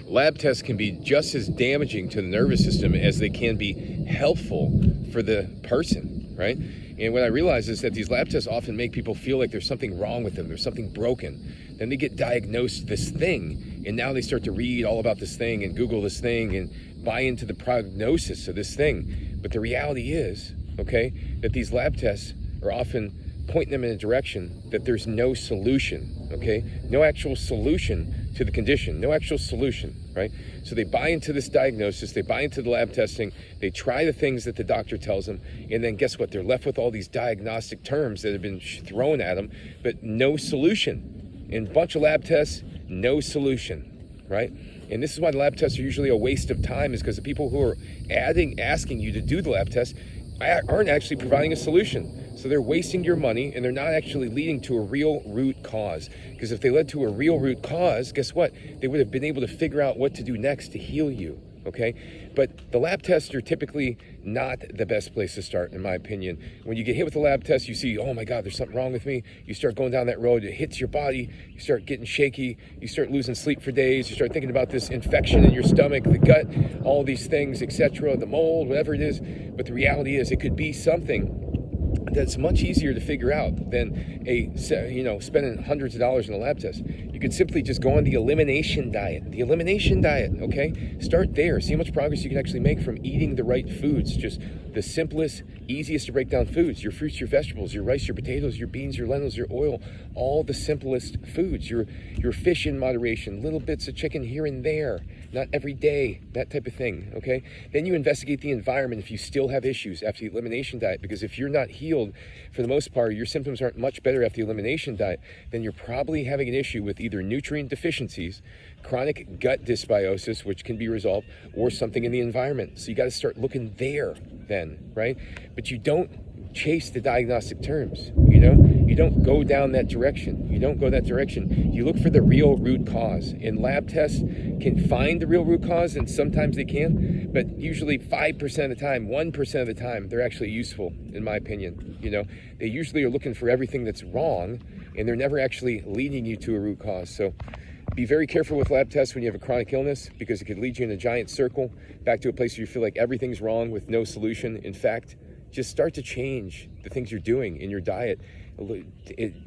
lab tests can be just as damaging to the nervous system as they can be helpful for the person, right? And what I realize is that these lab tests often make people feel like there's something wrong with them, there's something broken. Then they get diagnosed this thing, and now they start to read all about this thing and Google this thing and buy into the prognosis of this thing. But the reality is, okay, that these lab tests are often pointing them in a direction that there's no solution, okay? No actual solution to the condition, no actual solution, right? So they buy into this diagnosis, they buy into the lab testing, they try the things that the doctor tells them, and then guess what? They're left with all these diagnostic terms that have been thrown at them, but no solution. In a bunch of lab tests, no solution, right? And this is why the lab tests are usually a waste of time, is because the people who are asking you to do the lab tests aren't actually providing a solution. So they're wasting your money, and they're not actually leading to a real root cause. Because if they led to a real root cause, guess what? They would have been able to figure out what to do next to heal you, okay? But the lab tests are typically not the best place to start, in my opinion. When you get hit with a lab test, you see, oh my God, there's something wrong with me. You start going down that road, it hits your body, you start getting shaky, you start losing sleep for days, you start thinking about this infection in your stomach, the gut, all these things, etc., the mold, whatever it is. But the reality is, it could be something that's much easier to figure out than spending hundreds of dollars on a lab test. You could simply just go on the elimination diet. The elimination diet, okay? Start there. See how much progress you can actually make from eating the right foods. Just the simplest, easiest to break down foods. Your fruits, your vegetables, your rice, your potatoes, your beans, your lentils, your oil. All the simplest foods. Your fish in moderation. Little bits of chicken here and there. Not every day. That type of thing, okay? Then you investigate the environment if you still have issues after the elimination diet. Because if you're not healed, for the most part, your symptoms aren't much better after the elimination diet, then you're probably having an issue with either nutrient deficiencies, chronic gut dysbiosis, which can be resolved, or something in the environment. So you got to start looking there then, right? But you don't chase the diagnostic terms, you know? You don't go down that direction. You don't go that direction. You look for the real root cause. And lab tests can find the real root cause, and sometimes they can, but usually 5% of the time, 1% of the time, they're actually useful, in my opinion. You know, they usually are looking for everything that's wrong, and they're never actually leading you to a root cause. So be very careful with lab tests when you have a chronic illness, because it could lead you in a giant circle back to a place where you feel like everything's wrong with no solution. In fact, just start to change the things you're doing in your diet.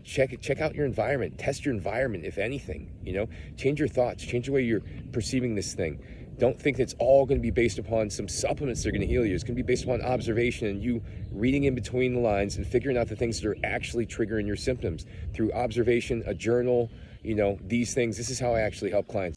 Check out your environment. Test your environment, if anything. You know, change your thoughts. Change the way you're perceiving this thing. Don't think that it's all going to be based upon some supplements that are going to heal you. It's going to be based upon observation and you reading in between the lines and figuring out the things that are actually triggering your symptoms through observation, a journal. You know, these things. This is how I actually help clients.